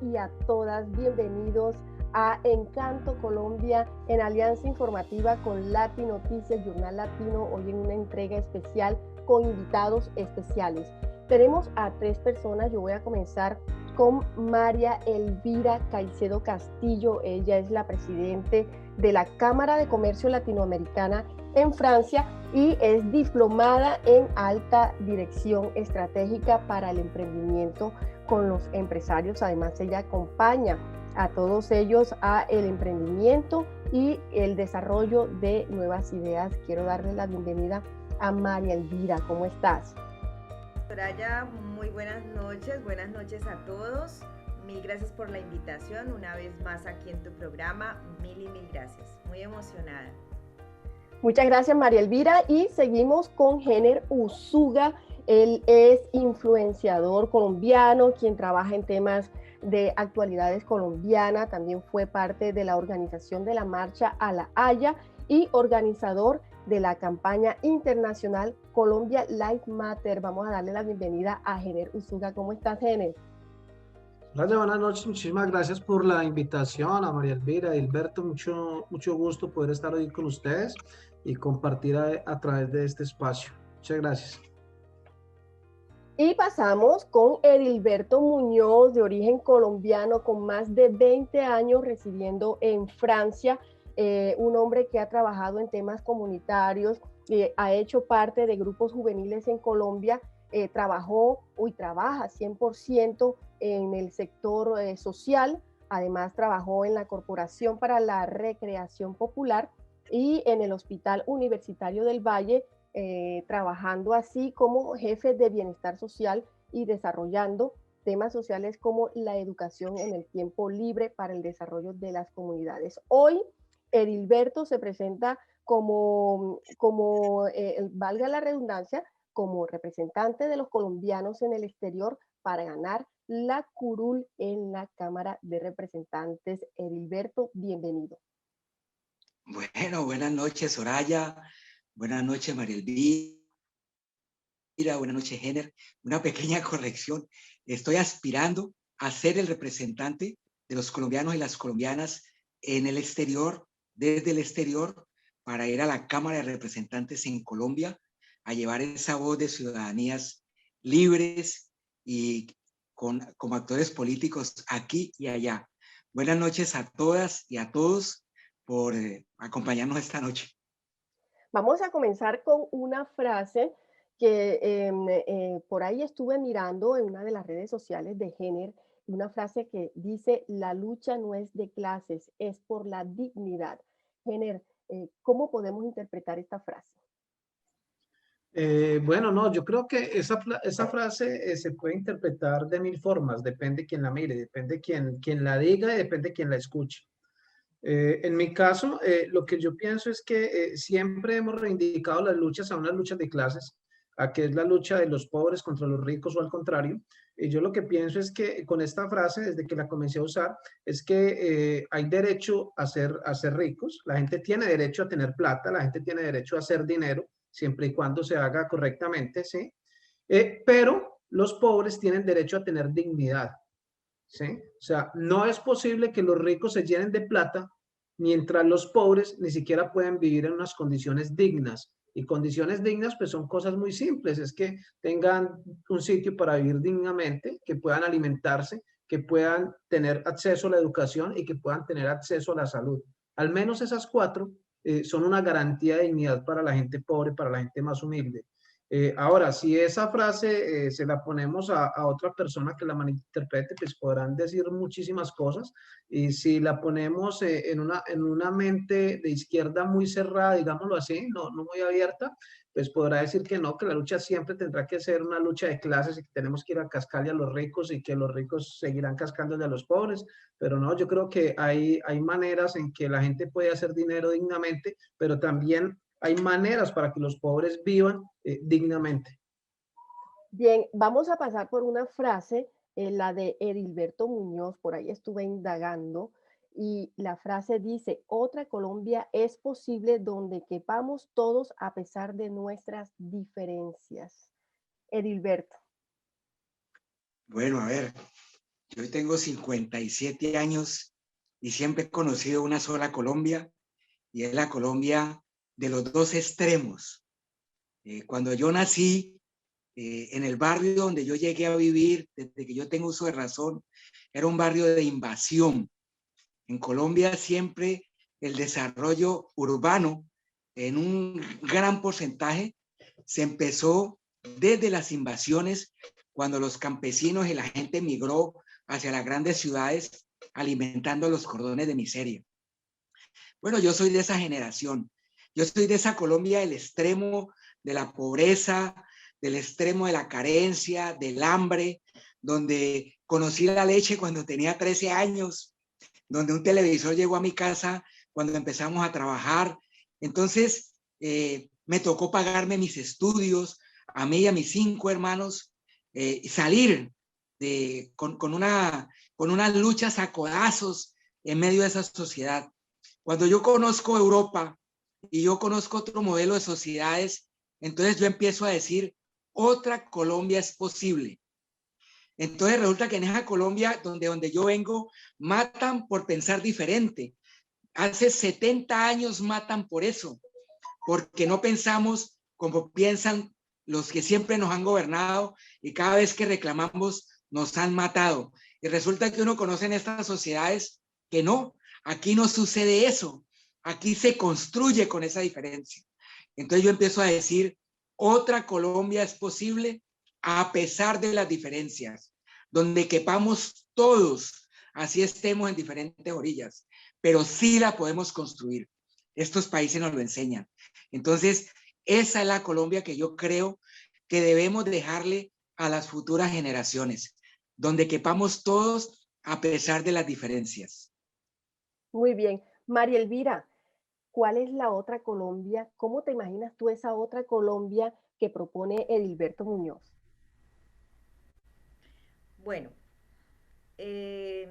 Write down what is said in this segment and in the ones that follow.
y a todas. Bienvenidos a Encanto Colombia en alianza informativa con Lati Noticias, Jornal Latino, hoy en una entrega especial con invitados especiales. Tenemos a 3 personas, yo voy a comenzar con María Elvira Caicedo Castillo. Ella es la presidente de la Cámara de Comercio Latinoamericana en Francia y es diplomada en alta dirección estratégica para el emprendimiento con los empresarios. Además, ella acompaña a todos ellos a el emprendimiento y el desarrollo de nuevas ideas. Quiero darle la bienvenida a María Elvira. ¿Cómo estás? Soraya, muy buenas noches a todos. Mil gracias por la invitación una vez más aquí en tu programa. Mil gracias. Muy emocionada. Muchas gracias, María Elvira. Y seguimos con Hener Usuga. Él es influenciador colombiano, quien trabaja en temas de actualidades colombianas. También fue parte de la organización de la Marcha a la Haya y organizador de la campaña internacional Colombia Life Matter. Vamos a darle la bienvenida a Hener Usuga. ¿Cómo estás, Hener? Hola, buenas noches, muchísimas gracias por la invitación a María Elvira y Hilberto, mucho gusto poder estar hoy con ustedes y compartir a través de este espacio. Muchas gracias. Y pasamos con Edilberto Muñoz, de origen colombiano, con más de 20 años residiendo en Francia, un hombre que ha trabajado en temas comunitarios, ha hecho parte de grupos juveniles en Colombia, trabaja 100% en el sector social, además trabajó en la Corporación para la Recreación Popular y en el Hospital Universitario del Valle, trabajando así como jefe de bienestar social y desarrollando temas sociales como la educación en el tiempo libre para el desarrollo de las comunidades. Hoy, Edilberto se presenta valga la redundancia, como representante de los colombianos en el exterior para ganar la curul en la Cámara de Representantes. Edilberto, bienvenido. Bueno, buenas noches, Soraya. Buenas noches, María Elvira. Buenas noches, Hener. Una pequeña corrección. Estoy aspirando a ser el representante de los colombianos y las colombianas en el exterior, desde el exterior, para ir a la Cámara de Representantes en Colombia, a llevar esa voz de ciudadanías libres y como actores políticos aquí y allá. Buenas noches a todas y a todos por acompañarnos esta noche. Vamos a comenzar con una frase que por ahí estuve mirando en una de las redes sociales de Hener, una frase que dice: la lucha no es de clases, es por la dignidad. Hener, ¿cómo podemos interpretar esta frase? Bueno, no, yo creo que esa frase se puede interpretar de mil formas, depende quién la mire, depende quién la diga y depende quién la escuche. En mi caso, lo que yo pienso es que siempre hemos reivindicado las luchas a unas luchas de clases, a que es la lucha de los pobres contra los ricos o al contrario. Y yo lo que pienso es que con esta frase, desde que la comencé a usar, es que hay derecho a ser ricos, la gente tiene derecho a tener plata, la gente tiene derecho a hacer dinero, siempre y cuando se haga correctamente, ¿sí? Pero los pobres tienen derecho a tener dignidad. ¿Sí? O sea, no es posible que los ricos se llenen de plata mientras los pobres ni siquiera pueden vivir en unas condiciones dignas. Y condiciones dignas, pues son cosas muy simples, es que tengan un sitio para vivir dignamente, que puedan alimentarse, que puedan tener acceso a la educación y que puedan tener acceso a la salud. Al menos esas 4 son una garantía de dignidad para la gente pobre, para la gente más humilde. Ahora, si esa frase se la ponemos a otra persona que la malinterprete, pues podrán decir muchísimas cosas. Y si la ponemos en una mente de izquierda muy cerrada, digámoslo así, no muy abierta, pues podrá decir que no, que la lucha siempre tendrá que ser una lucha de clases y que tenemos que ir a cascarle a los ricos y que los ricos seguirán cascándole a los pobres. Pero no, yo creo que hay maneras en que la gente puede hacer dinero dignamente, pero también hay maneras para que los pobres vivan dignamente. Bien, vamos a pasar por una frase, la de Edilberto Muñoz, por ahí estuve indagando, y la frase dice: otra Colombia es posible donde quepamos todos a pesar de nuestras diferencias. Edilberto. Bueno, a ver, Yo tengo 57 años y siempre he conocido una sola Colombia, y es la Colombia de los dos extremos. Cuando yo nací, en el barrio donde yo llegué a vivir, desde que yo tengo uso de razón, era un barrio de invasión. En Colombia siempre el desarrollo urbano, en un gran porcentaje, se empezó desde las invasiones, cuando los campesinos y la gente migró hacia las grandes ciudades, alimentando los cordones de miseria. Bueno, yo soy de esa generación. Yo soy de esa Colombia del extremo de la pobreza, del extremo de la carencia, del hambre, donde conocí la leche cuando tenía 13 años, donde un televisor llegó a mi casa cuando empezamos a trabajar. Entonces, me tocó pagarme mis estudios, a mí y a mis 5 hermanos, salir con unas luchas a codazos en medio de esa sociedad. Cuando yo conozco Europa y yo conozco otro modelo de sociedades, entonces yo empiezo a decir, otra Colombia es posible. Entonces resulta que en esa Colombia donde yo vengo, matan por pensar diferente. Hace 70 años matan por eso, porque no pensamos como piensan los que siempre nos han gobernado, y cada vez que reclamamos nos han matado. Y resulta que uno conoce en estas sociedades que no, aquí no sucede eso, aquí se construye con esa diferencia. Entonces yo empiezo a decir, otra Colombia es posible a pesar de las diferencias, donde quepamos todos, así estemos en diferentes orillas, pero sí la podemos construir. Estos países nos lo enseñan. Entonces, esa es la Colombia que yo creo que debemos dejarle a las futuras generaciones, donde quepamos todos a pesar de las diferencias. Muy bien. María Elvira, ¿cuál es la otra Colombia? ¿Cómo te imaginas tú esa otra Colombia que propone Edilberto Muñoz? Bueno, eh,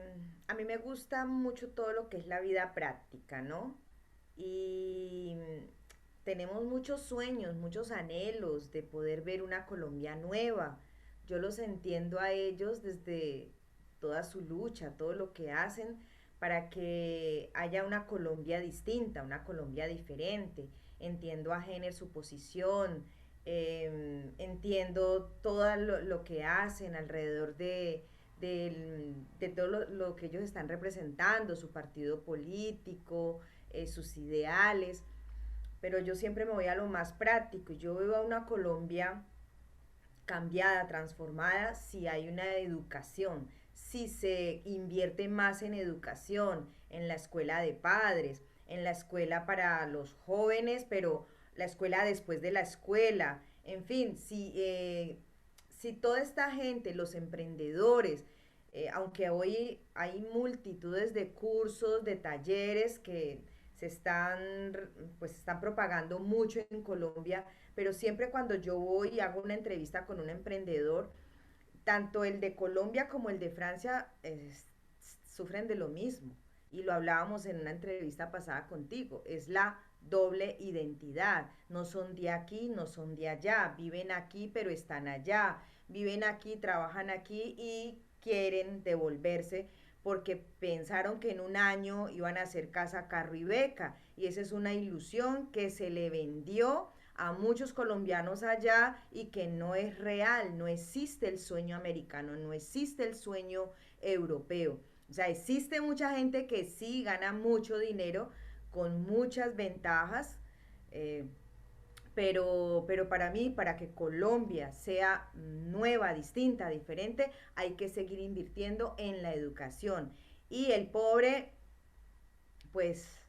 a mí me gusta mucho todo lo que es la vida práctica, ¿no? Y tenemos muchos sueños, muchos anhelos de poder ver una Colombia nueva. Yo los entiendo a ellos desde toda su lucha, todo lo que hacen para que haya una Colombia distinta, una Colombia diferente. Entiendo a Jenner su posición, entiendo todo lo que hacen alrededor de todo lo que ellos están representando, su partido político, sus ideales, pero yo siempre me voy a lo más práctico. Yo veo a una Colombia cambiada, transformada, si hay una educación, si se invierte más en educación, en la escuela de padres, en la escuela para los jóvenes, pero la escuela después de la escuela, en fin, si toda esta gente, los emprendedores, aunque hoy hay multitudes de cursos, de talleres que están propagando mucho en Colombia, pero siempre cuando yo voy y hago una entrevista con un emprendedor, tanto el de Colombia como el de Francia sufren de lo mismo. Y lo hablábamos en una entrevista pasada contigo, es la doble identidad. No son de aquí, no son de allá, viven aquí pero están allá, viven aquí, trabajan aquí y quieren devolverse porque pensaron que en un año iban a hacer casa, carro y beca. Y esa es una ilusión que se le vendió a muchos colombianos allá y que no es real, no existe el sueño americano, no existe el sueño europeo. O sea, existe mucha gente que sí gana mucho dinero con muchas ventajas, eh, pero para mí, para que Colombia sea nueva, distinta, diferente, hay que seguir invirtiendo en la educación. Y el pobre, pues,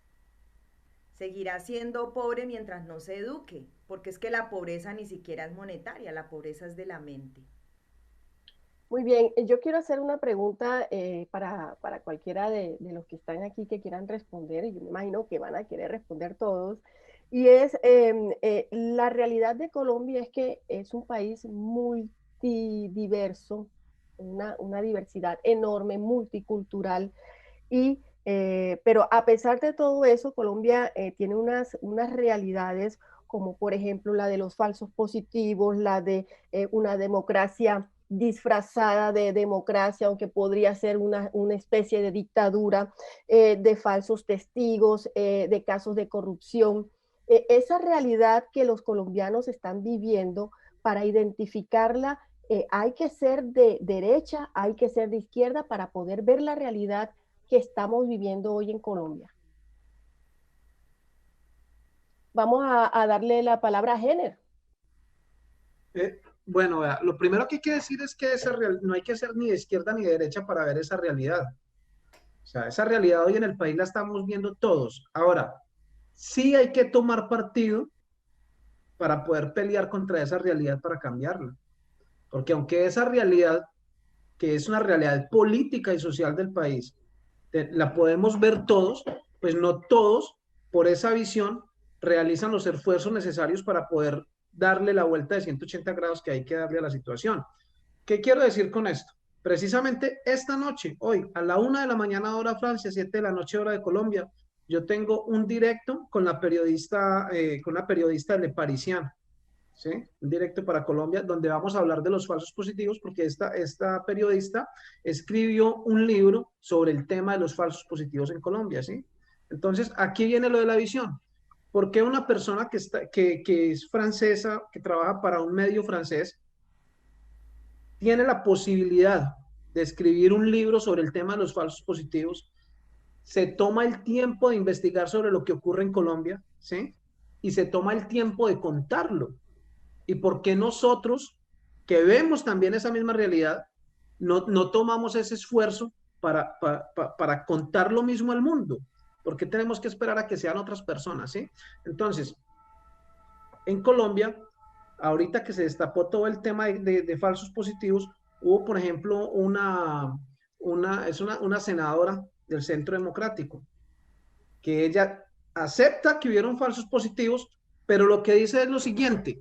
seguirá siendo pobre mientras no se eduque, porque es que la pobreza ni siquiera es monetaria, la pobreza es de la mente. Muy bien, yo quiero hacer una pregunta para cualquiera de los que están aquí que quieran responder, y yo me imagino que van a querer responder todos, y es, la realidad de Colombia es que es un país multidiverso, una diversidad enorme, multicultural, pero a pesar de todo eso, Colombia tiene unas realidades como por ejemplo la de los falsos positivos, la de una democracia disfrazada de democracia, aunque podría ser una especie de dictadura, de falsos testigos, de casos de corrupción. Esa realidad que los colombianos están viviendo, para identificarla, hay que ser de derecha, hay que ser de izquierda para poder ver la realidad que estamos viviendo hoy en Colombia. Vamos a darle la palabra a Jenner. Bueno, vea, lo primero que hay que decir es que no hay que ser ni de izquierda ni de derecha para ver esa realidad. O sea, esa realidad hoy en el país la estamos viendo todos. Ahora, sí hay que tomar partido para poder pelear contra esa realidad para cambiarla. Porque aunque esa realidad, que es una realidad política y social del país, la podemos ver todos, pues no todos, por esa visión, realizan los esfuerzos necesarios para poder darle la vuelta de 180 grados que hay que darle a la situación. ¿Qué quiero decir con esto? Precisamente esta noche, hoy, a la 1 de la mañana hora Francia, 7 de la noche hora de Colombia, yo tengo un directo con la periodista, con una periodista de Le Parisien, ¿sí? Un directo para Colombia, donde vamos a hablar de los falsos positivos, porque esta periodista escribió un libro sobre el tema de los falsos positivos en Colombia, ¿sí? Entonces, aquí viene lo de la visión. ¿Por qué una persona que es francesa, que trabaja para un medio francés, tiene la posibilidad de escribir un libro sobre el tema de los falsos positivos, se toma el tiempo de investigar sobre lo que ocurre en Colombia, ¿sí? Y se toma el tiempo de contarlo? ¿Y por qué nosotros, que vemos también esa misma realidad, no tomamos ese esfuerzo para contar lo mismo al mundo? ¿Por qué tenemos que esperar a que sean otras personas, ¿sí? Entonces, en Colombia, ahorita que se destapó todo el tema de falsos positivos, hubo, por ejemplo, una senadora del Centro Democrático, que ella acepta que hubieron falsos positivos, pero lo que dice es lo siguiente,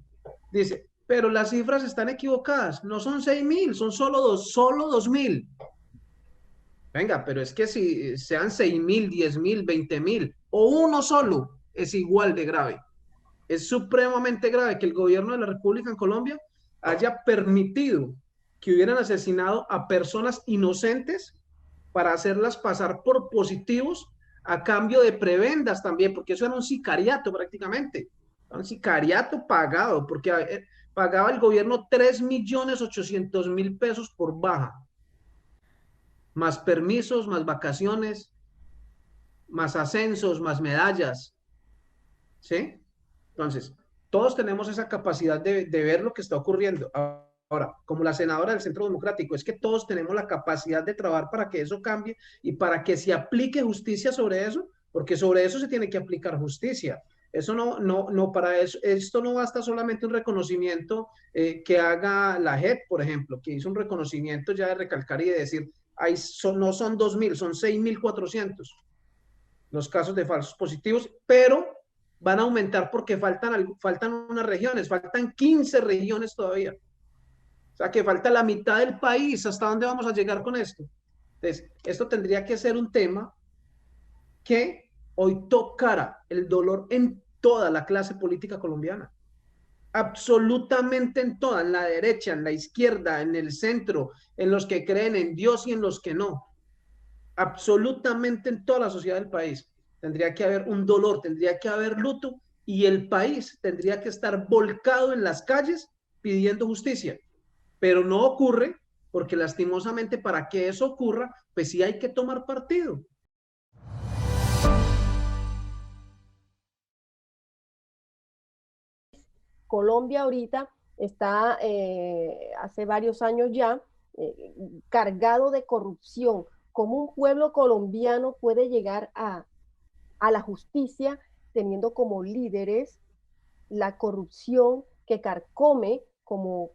dice, pero las cifras están equivocadas, no son 6.000, son solo 2.000. Venga, pero es que si sean 6.000, 10.000, 20.000 o uno solo, es igual de grave. Es supremamente grave que el gobierno de la República en Colombia haya permitido que hubieran asesinado a personas inocentes para hacerlas pasar por positivos a cambio de prebendas también, porque eso era un sicariato prácticamente, un sicariato pagado, porque pagaba el gobierno 3.800.000 pesos por baja, más permisos, más vacaciones, más ascensos, más medallas, ¿sí? Entonces, todos tenemos esa capacidad de ver lo que está ocurriendo. Ahora, como la senadora del Centro Democrático, es que todos tenemos la capacidad de trabajar para que eso cambie y para que se aplique justicia sobre eso, porque sobre eso se tiene que aplicar justicia. Eso no, para eso, esto no basta solamente un reconocimiento que haga la JEP, por ejemplo, que hizo un reconocimiento ya de recalcar y de decir, no son 2.000, son 6.400 los casos de falsos positivos, pero van a aumentar porque faltan unas regiones, faltan 15 regiones todavía. O sea, que falta la mitad del país. ¿Hasta dónde vamos a llegar con esto? Entonces, esto tendría que ser un tema que hoy tocara el dolor en toda la clase política colombiana. Absolutamente en toda, en la derecha, en la izquierda, en el centro, en los que creen en Dios y en los que no. Absolutamente en toda la sociedad del país. Tendría que haber un dolor, tendría que haber luto y el país tendría que estar volcado en las calles pidiendo justicia. Pero no ocurre porque lastimosamente para que eso ocurra, pues sí hay que tomar partido. Colombia ahorita está, hace varios años ya, cargado de corrupción. ¿Cómo un pueblo colombiano puede llegar a la justicia teniendo como líderes la corrupción que carcome como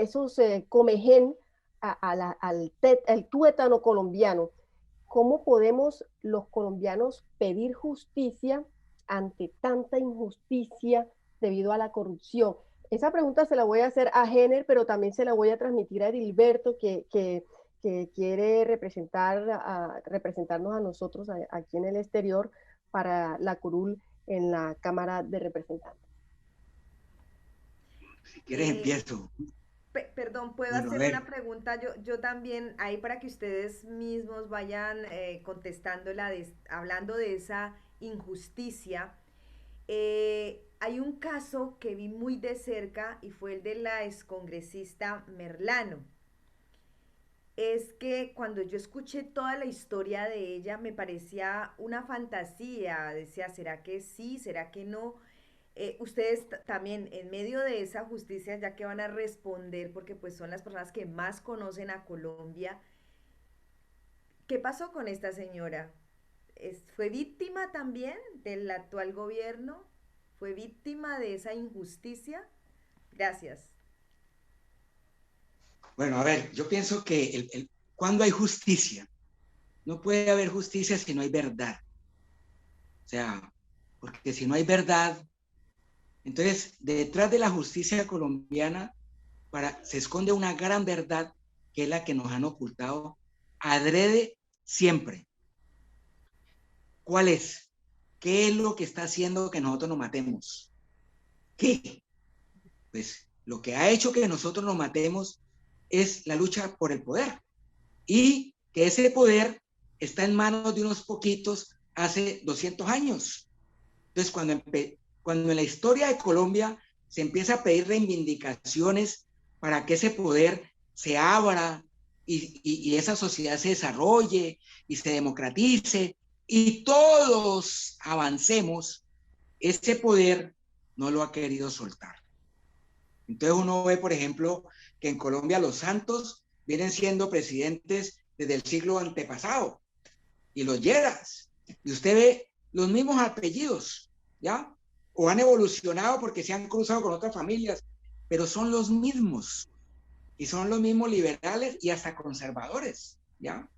esos comején al tuétano colombiano? ¿Cómo podemos los colombianos pedir justicia ante tanta injusticia debido a la corrupción? Esa pregunta se la voy a hacer a Jenner, pero también se la voy a transmitir a Edilberto, que quiere representarnos a nosotros aquí en el exterior para la curul en la Cámara de Representantes. Si quieres, empiezo. Perdón, ¿puedo Bueno, a hacer una ver, pregunta? Yo también, ahí para que ustedes mismos vayan contestándola, hablando de esa injusticia. Hay un caso que vi muy de cerca y fue el de la excongresista Merlano. Es que cuando yo escuché toda la historia de ella me parecía una fantasía, decía, ¿será que sí? ¿Será que no? Ustedes también en medio de esa justicia, ya que van a responder, porque pues son las personas que más conocen a Colombia, ¿qué pasó con esta señora? ¿Fue víctima también del actual gobierno? ¿Fue víctima de esa injusticia? Gracias. bueno, a ver, yo pienso que cuando hay justicia, no puede haber justicia si no hay verdad. O sea, porque si no hay verdad, entonces detrás de la justicia colombiana se esconde una gran verdad que es la que nos han ocultado adrede siempre. ¿Cuál es? ¿Qué es lo que está haciendo que nosotros nos matemos? ¿Qué? Pues lo que ha hecho que nosotros nos matemos es la lucha por el poder y que ese poder está en manos de unos poquitos hace 200 años. Entonces, cuando en la historia de Colombia se empieza a pedir reivindicaciones para que ese poder se abra y esa sociedad se desarrolle y se democratice y todos avancemos, ese poder no lo ha querido soltar. Entonces uno ve, por ejemplo, que en Colombia los santos vienen siendo presidentes desde el siglo antepasado y los lleras. Y usted ve los mismos apellidos, ¿ya? O han evolucionado porque se han cruzado con otras familias, pero son los mismos. Y son los mismos liberales y hasta conservadores, ¿ya?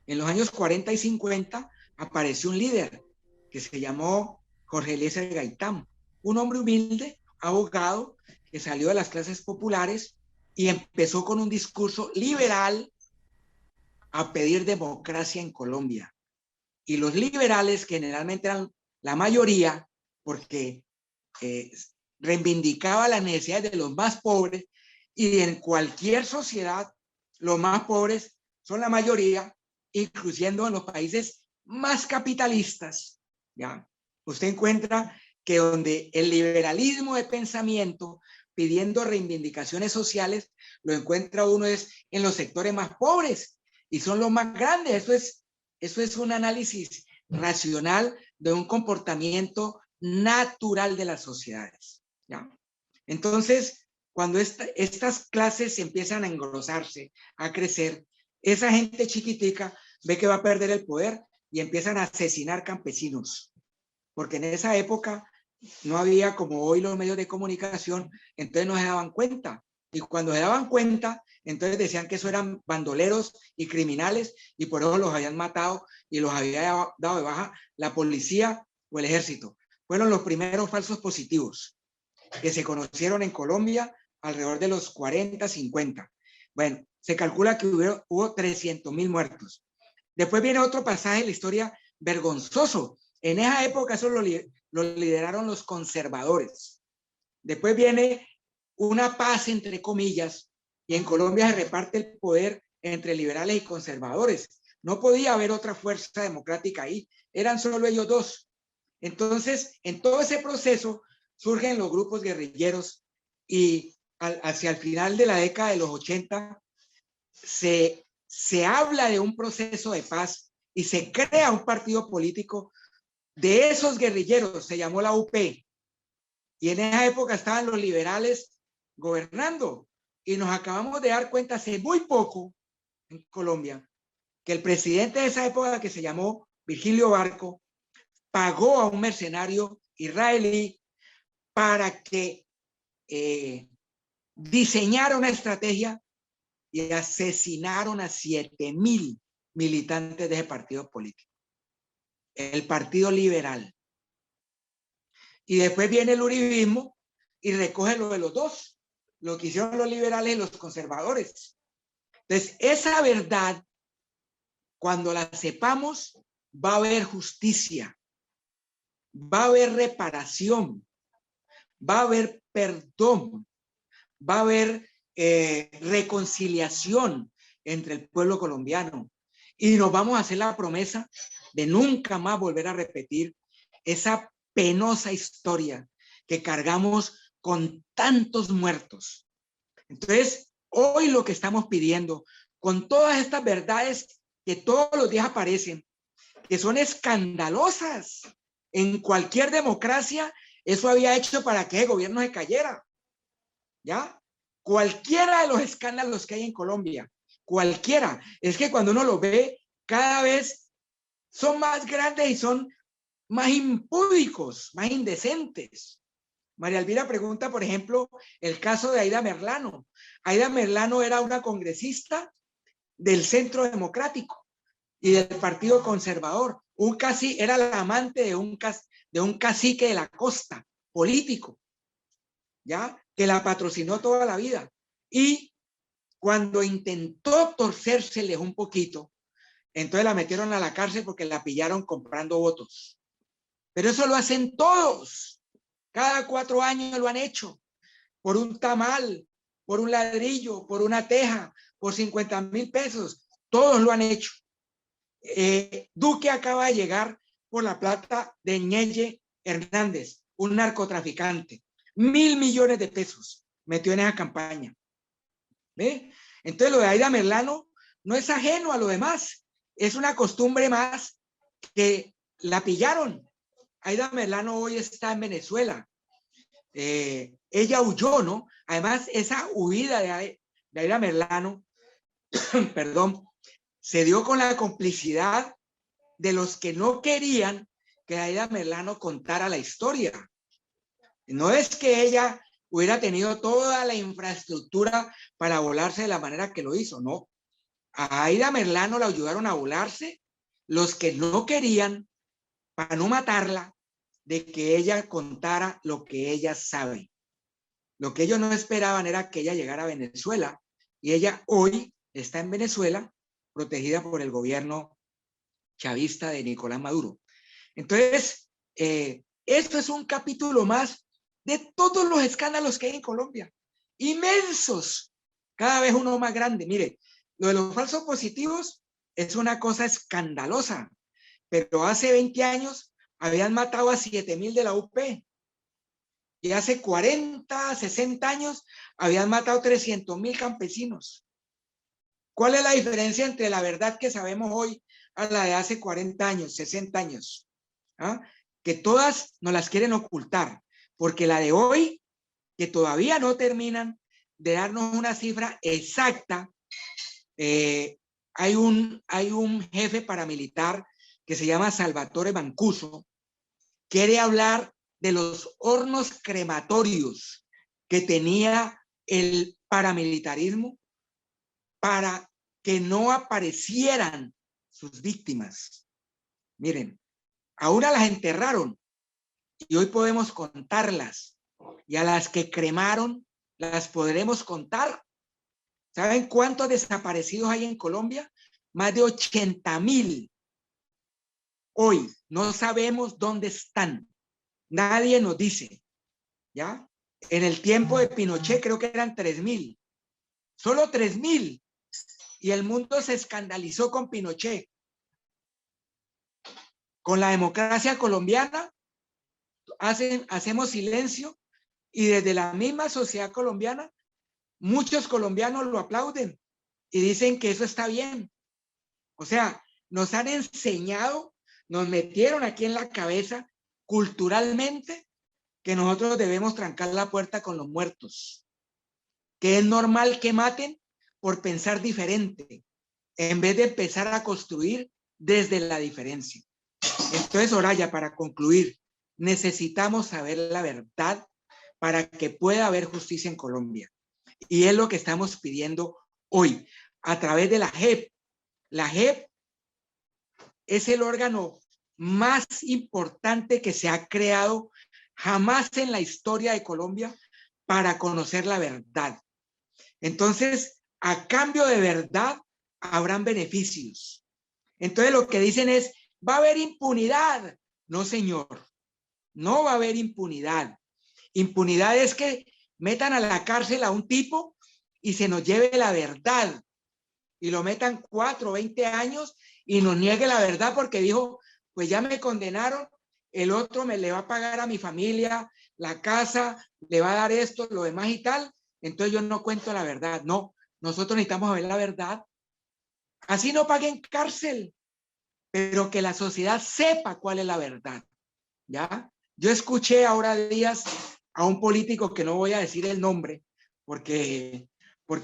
En los años 40 y 50 apareció un líder que se llamó Jorge Eliezer Gaitán, un hombre humilde, abogado, que salió de las clases populares y empezó con un discurso liberal a pedir democracia en Colombia. Y los liberales, que generalmente eran la mayoría, porque reivindicaba las necesidades de los más pobres, y en cualquier sociedad los más pobres son la mayoría, incluyendo en los países más capitalistas, ¿ya? Usted encuentra que donde el liberalismo de pensamiento pidiendo reivindicaciones sociales, lo encuentra uno es en los sectores más pobres y son los más grandes. Eso es un análisis racional de un comportamiento natural de las sociedades, ¿ya? Entonces, cuando estas clases empiezan a engrosarse, a crecer, esa gente chiquitica ve que va a perder el poder y empiezan a asesinar campesinos, porque en esa época no había como hoy los medios de comunicación, entonces no se daban cuenta. Y cuando se daban cuenta, entonces decían que eso eran bandoleros y criminales y por eso los habían matado y los había dado de baja la policía o el ejército. Fueron los primeros falsos positivos que se conocieron en Colombia alrededor de los 40, 50. Bueno, se calcula que hubo 300.000 muertos. Después viene otro pasaje de la historia vergonzoso. En esa época eso lo lideraron los conservadores. Después viene una paz, entre comillas, y en Colombia se reparte el poder entre liberales y conservadores. No podía haber otra fuerza democrática ahí, eran solo ellos dos. Entonces, en todo ese proceso surgen los grupos guerrilleros y hacia el final de la década de los 80 se habla de un proceso de paz y se crea un partido político de esos guerrilleros, se llamó la UP. Y en esa época estaban los liberales gobernando. Y nos acabamos de dar cuenta hace muy poco en Colombia que el presidente de esa época, que se llamó Virgilio Barco, pagó a un mercenario israelí para que diseñara una estrategia y asesinaron a 7.000 militantes de ese partido político, el Partido Liberal. Y después viene el uribismo y recoge lo de los dos, lo que hicieron los liberales y los conservadores. Entonces, esa verdad, cuando la sepamos, va a haber justicia, va a haber reparación, va a haber perdón, va a haber reconciliación entre el pueblo colombiano y nos vamos a hacer la promesa de nunca más volver a repetir esa penosa historia que cargamos con tantos muertos. Entonces, hoy lo que estamos pidiendo, con todas estas verdades que todos los días aparecen, que son escandalosas en cualquier democracia, eso había hecho para que el gobierno se cayera, ¿ya? Cualquiera de los escándalos que hay en Colombia, cualquiera, es que cuando uno lo ve, cada vez son más grandes y son más impúdicos, más indecentes. María Elvira pregunta, por ejemplo, el caso de Aida Merlano. Aida Merlano era una congresista del Centro Democrático y del Partido Conservador. Era la amante de un cacique de la costa, político, ¿ya? Que la patrocinó toda la vida. Y cuando intentó torcérseles un poquito, entonces la metieron a la cárcel porque la pillaron comprando votos. Pero eso lo hacen todos. Cada 4 años lo han hecho. Por un tamal, por un ladrillo, por una teja, por 50,000 pesos. Todos lo han hecho. Duque acaba de llegar por la plata de Ñeye Hernández, un narcotraficante. 1.000 millones de pesos metió en esa campaña. ¿Ve? Entonces lo de Aida Merlano no es ajeno a lo demás. Es una costumbre más que la pillaron. Aida Merlano hoy está en Venezuela. Ella huyó, ¿no? Además, esa huida de Aida Merlano, perdón, se dio con la complicidad de los que no querían que Aida Merlano contara la historia. No es que ella hubiera tenido toda la infraestructura para volarse de la manera que lo hizo, no. A Aida Merlano la ayudaron a volarse los que no querían, para no matarla, de que ella contara lo que ella sabe. Lo que ellos no esperaban era que ella llegara a Venezuela, y ella hoy está en Venezuela, protegida por el gobierno chavista de Nicolás Maduro. Entonces, esto es un capítulo más de todos los escándalos que hay en Colombia, inmensos, cada vez uno más grande. Mire, lo de los falsos positivos es una cosa escandalosa, pero hace 20 años habían matado a 7,000 de la UP, y hace 40, 60 años habían matado 300,000 campesinos. ¿Cuál es la diferencia entre la verdad que sabemos hoy a la de hace 40 años, 60 años? ¿Ah? Que todas nos las quieren ocultar, porque la de hoy, que todavía no terminan de darnos una cifra exacta, hay un jefe paramilitar que se llama Salvatore Mancuso, quiere hablar de los hornos crematorios que tenía el paramilitarismo para que no aparecieran sus víctimas. Miren, ahora las enterraron y hoy podemos contarlas, y a las que cremaron las podremos contar. ¿Saben cuántos desaparecidos hay en Colombia? Más de 80,000. Hoy no sabemos dónde están. Nadie nos dice, ¿ya? En el tiempo de Pinochet creo que eran 3,000. Solo 3,000. Y el mundo se escandalizó con Pinochet. Con la democracia colombiana hacemos silencio, y desde la misma sociedad colombiana muchos colombianos lo aplauden y dicen que eso está bien. O sea, nos han enseñado, nos metieron aquí en la cabeza culturalmente que nosotros debemos trancar la puerta con los muertos, que es normal que maten por pensar diferente, en vez de empezar a construir desde la diferencia. Entonces, Soraya, para concluir, necesitamos saber la verdad para que pueda haber justicia en Colombia. Y es lo que estamos pidiendo hoy a través de la JEP. La JEP es el órgano más importante que se ha creado jamás en la historia de Colombia para conocer la verdad. Entonces, a cambio de verdad, habrán beneficios. Entonces, lo que dicen es, ¿va a haber impunidad? No, señor, no va a haber impunidad. Impunidad es que metan a la cárcel a un tipo y se nos lleve la verdad y lo metan 4 o 20 años y nos niegue la verdad porque dijo, pues ya me condenaron, el otro me le va a pagar a mi familia, la casa, le va a dar esto, lo demás y tal, entonces yo no cuento la verdad. No, nosotros necesitamos ver la verdad. Así no paguen cárcel, pero que la sociedad sepa cuál es la verdad, ¿ya? Yo escuché ahora días a un político que no voy a decir el nombre, porque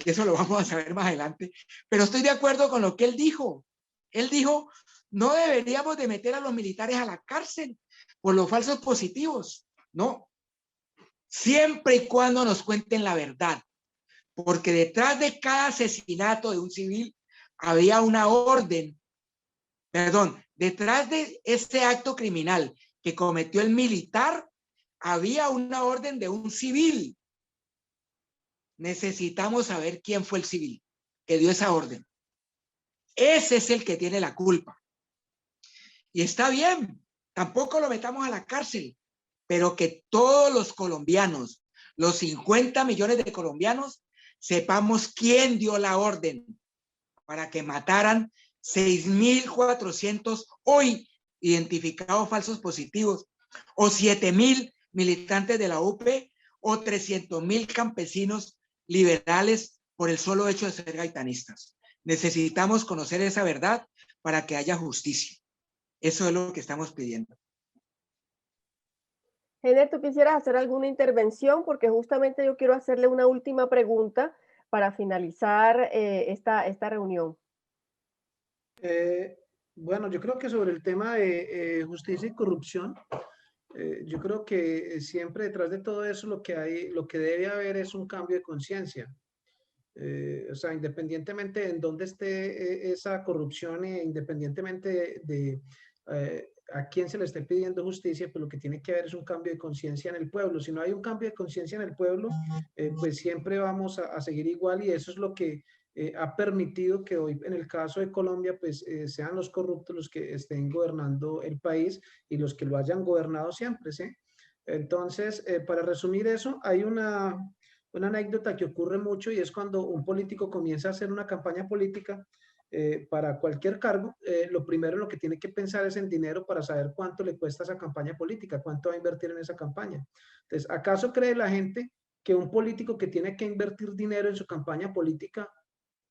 eso lo vamos a saber más adelante, pero estoy de acuerdo con lo que él dijo. Él dijo, no deberíamos de meter a los militares a la cárcel por los falsos positivos, no, siempre y cuando nos cuenten la verdad, porque detrás de cada asesinato de un civil había una orden, perdón, detrás de este acto criminal que cometió el militar, había una orden de un civil. Necesitamos saber quién fue el civil que dio esa orden. Ese es el que tiene la culpa. Y está bien, tampoco lo metamos a la cárcel, pero que todos los colombianos, los 50 millones de colombianos, sepamos quién dio la orden para que mataran 6.400 hoy identificados falsos positivos, o 7.000 militantes de la UP, o 300.000 campesinos liberales por el solo hecho de ser gaitanistas. Necesitamos conocer esa verdad para que haya justicia. Eso es lo que estamos pidiendo. Hener, ¿tú quisieras hacer alguna intervención? Porque justamente yo quiero hacerle una última pregunta para finalizar esta reunión. Bueno, yo creo que sobre el tema de justicia y corrupción, yo creo que siempre detrás de todo eso lo que debe haber es un cambio de conciencia. O sea, independientemente de en dónde esté esa corrupción, independientemente de a quién se le esté pidiendo justicia, pues lo que tiene que haber es un cambio de conciencia en el pueblo. Si no hay un cambio de conciencia en el pueblo, pues siempre vamos a seguir igual, y eso es lo que ha permitido que hoy, en el caso de Colombia, pues sean los corruptos los que estén gobernando el país y los que lo hayan gobernado siempre, ¿sí? Entonces, para resumir eso, hay una anécdota que ocurre mucho, y es cuando un político comienza a hacer una campaña política para cualquier cargo. Lo primero en lo que tiene que pensar es en dinero para saber cuánto le cuesta esa campaña política, cuánto va a invertir en esa campaña. Entonces, ¿acaso cree la gente que un político que tiene que invertir dinero en su campaña política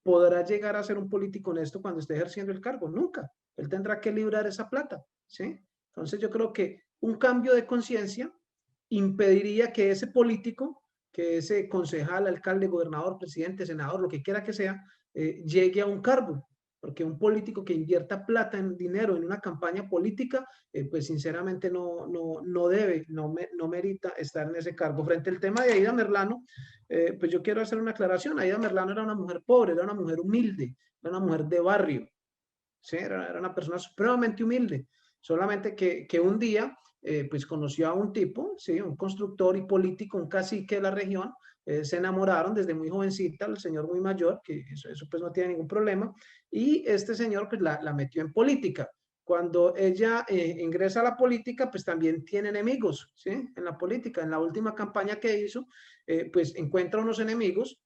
podrá llegar a ser un político honesto cuando esté ejerciendo el cargo? Nunca. Él tendrá que librar esa plata, ¿sí? Entonces, yo creo que un cambio de conciencia impediría que ese político, que ese concejal, alcalde, gobernador, presidente, senador, lo que quiera que sea, llegue a un cargo. Porque un político que invierta plata en dinero en una campaña política, pues sinceramente no debe, no merita estar en ese cargo. Frente al tema de Aida Merlano, pues yo quiero hacer una aclaración. Aida Merlano era una mujer pobre, era una mujer humilde, era una mujer de barrio, ¿sí? Era una persona supremamente humilde. Solamente que un día pues conoció a un tipo, ¿sí? Un constructor y político, un cacique de la región. Se enamoraron desde muy jovencita, el señor muy mayor, que eso pues no tiene ningún problema, y este señor pues la metió en política. Cuando ella ingresa a la política, pues también tiene enemigos, ¿sí? En la política. En la última campaña que hizo, pues encuentra unos enemigos.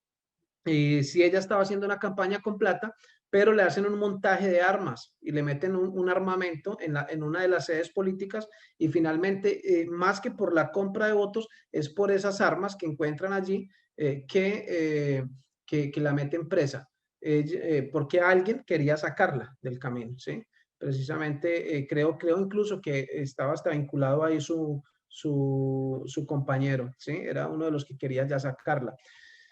Si ella estaba haciendo una campaña con plata, pero le hacen un montaje de armas y le meten un armamento en una de las sedes políticas, y finalmente, más que por la compra de votos, es por esas armas que encuentran allí que la meten presa, porque alguien quería sacarla del camino, ¿sí? Precisamente, creo incluso que estaba hasta vinculado ahí su compañero, ¿sí? Era uno de los que quería ya sacarla.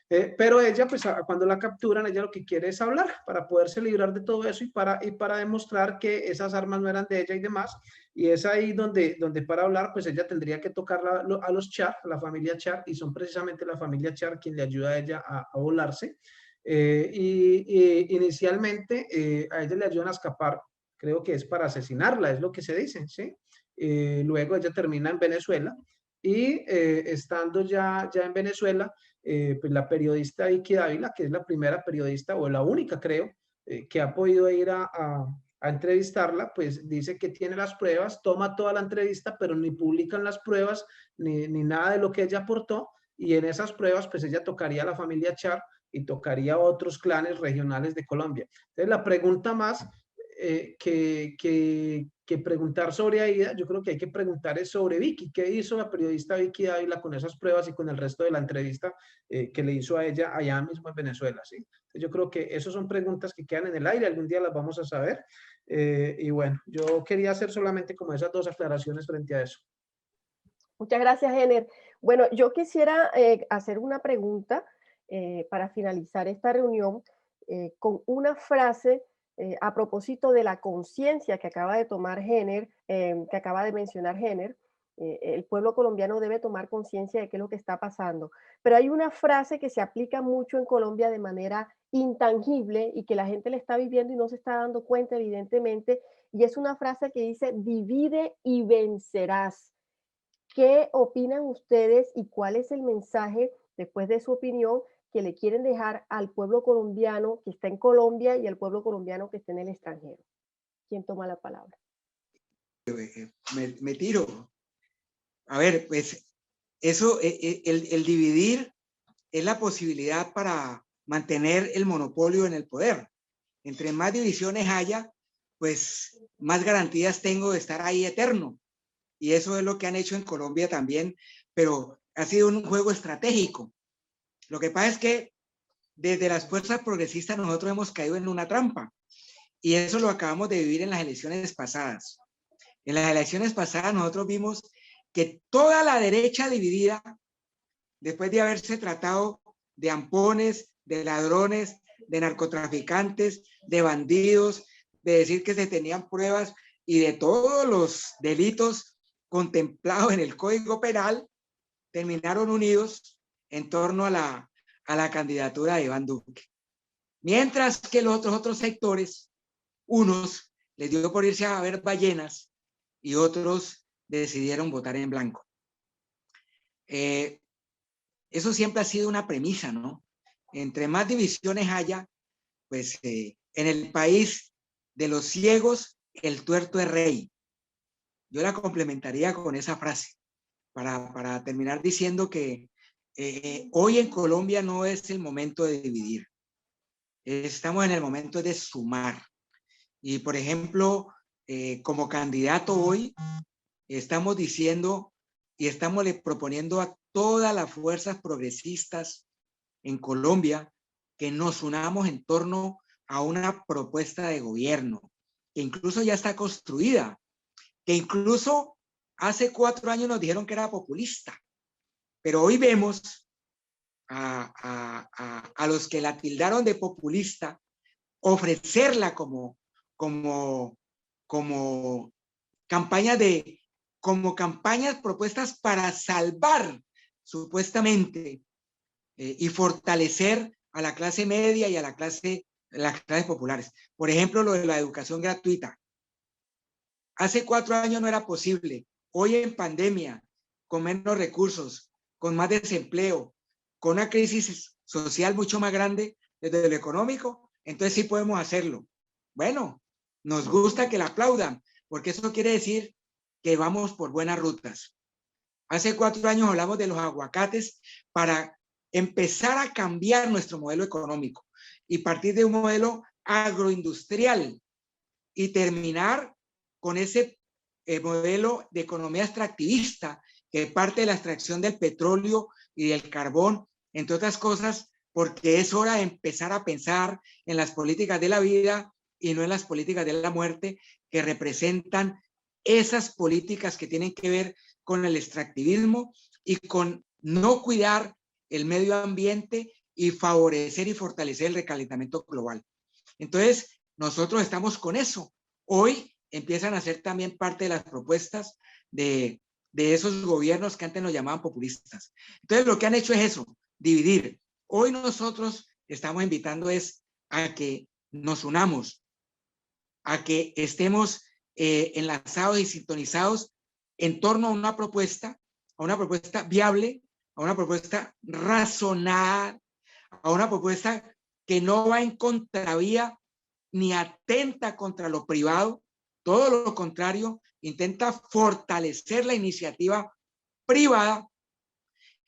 Pero ella, pues cuando la capturan, ella lo que quiere es hablar para poderse librar de todo eso, y para demostrar que esas armas no eran de ella y demás. Y es ahí donde para hablar, pues ella tendría que tocar a los Char, a la familia Char, y son precisamente la familia Char quien le ayuda a ella a volarse. Y inicialmente a ella le ayudan a escapar, creo que es para asesinarla, es lo que se dice, ¿sí? Luego ella termina en Venezuela, y estando ya en Venezuela, pues la periodista Vicky Dávila, que es la primera periodista, o la única creo, que ha podido ir a entrevistarla, pues dice que tiene las pruebas, toma toda la entrevista, pero ni publican las pruebas, ni nada de lo que ella aportó. y en esas pruebas pues ella tocaría a la familia Char y tocaría a otros clanes regionales de Colombia. Entonces la pregunta más que preguntar sobre Aida, yo creo que hay que preguntar es sobre Vicky. ¿Qué hizo la periodista Vicky Dávila con esas pruebas y con el resto de la entrevista que le hizo a ella allá mismo en Venezuela? ¿Sí? Entonces, yo creo que esas son preguntas que quedan en el aire, algún día las vamos a saber. Y bueno, yo quería hacer solamente como esas dos aclaraciones frente a eso. Muchas gracias, Ener. Bueno, yo quisiera hacer una pregunta para finalizar esta reunión con una frase a propósito de la conciencia que acaba de tomar Ener, que acaba de mencionar Ener. El pueblo colombiano debe tomar conciencia de qué es lo que está pasando. Pero hay una frase que se aplica mucho en Colombia de manera intangible y que la gente le está viviendo y no se está dando cuenta, evidentemente, y es una frase que dice, divide y vencerás. ¿Qué opinan ustedes y cuál es el mensaje, después de su opinión, que le quieren dejar al pueblo colombiano que está en Colombia y al pueblo colombiano que está en el extranjero? ¿Quién toma la palabra? Me tiro. A ver, pues eso, el dividir es la posibilidad para mantener el monopolio en el poder. Entre más divisiones haya, pues más garantías tengo de estar ahí eterno. Y eso es lo que han hecho en Colombia también, pero ha sido un juego estratégico. Lo que pasa es que desde las fuerzas progresistas nosotros hemos caído en una trampa y eso lo acabamos de vivir en las elecciones pasadas. En las elecciones pasadas nosotros vimos que toda la derecha dividida, después de haberse tratado de ampones, de ladrones, de narcotraficantes, de bandidos, de decir que se tenían pruebas y de todos los delitos contemplados en el Código Penal, terminaron unidos en torno a la candidatura de Iván Duque. Mientras que los otros sectores, unos les dio por irse a ver ballenas y otros decidieron votar en blanco. Eso siempre ha sido una premisa, ¿no? Entre más divisiones haya, pues en el país de los ciegos, el tuerto es rey. Yo la complementaría con esa frase para terminar diciendo que hoy en Colombia no es el momento de dividir. Estamos en el momento de sumar. Y, por ejemplo, como candidato hoy, estamos diciendo y estamos proponiendo a todas las fuerzas progresistas en Colombia que nos unamos en torno a una propuesta de gobierno que incluso ya está construida, que incluso hace 4 años nos dijeron que era populista, pero hoy vemos a los que la tildaron de populista ofrecerla como campañas propuestas para salvar supuestamente y fortalecer a la clase media y a las clases populares. Por ejemplo, lo de la educación gratuita. Hace 4 años no era posible. Hoy en pandemia, con menos recursos, con más desempleo, con una crisis social mucho más grande desde lo económico, entonces sí podemos hacerlo. Bueno, nos gusta que la aplaudan, porque eso quiere decir que vamos por buenas rutas. Hace 4 años hablamos de los aguacates para empezar a cambiar nuestro modelo económico y partir de un modelo agroindustrial y terminar con ese modelo de economía extractivista que parte de la extracción del petróleo y del carbón, entre otras cosas, porque es hora de empezar a pensar en las políticas de la vida y no en las políticas de la muerte, que representan esas políticas que tienen que ver con el extractivismo y con no cuidar el medio ambiente y favorecer y fortalecer el recalentamiento global. Entonces, nosotros estamos con eso. Hoy empiezan a ser también parte de las propuestas de esos gobiernos que antes nos llamaban populistas. Entonces, lo que han hecho es eso, dividir. Hoy nosotros estamos invitando a que nos unamos, a que estemos enlazados y sintonizados en torno a una propuesta viable, a una propuesta razonada, a una propuesta que no va en contravía ni atenta contra lo privado, todo lo contrario, intenta fortalecer la iniciativa privada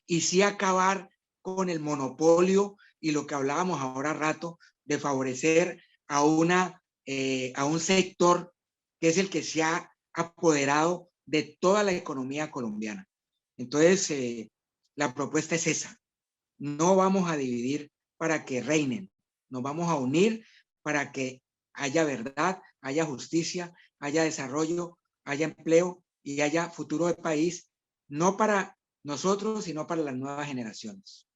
y sí acabar con el monopolio y lo que hablábamos ahora rato de favorecer a un sector que es el que se ha apoderado de toda la economía colombiana. Entonces, la propuesta es esa. No vamos a dividir para que reinen, nos vamos a unir para que haya verdad, haya justicia, haya desarrollo, haya empleo y haya futuro del país, no para nosotros, sino para las nuevas generaciones.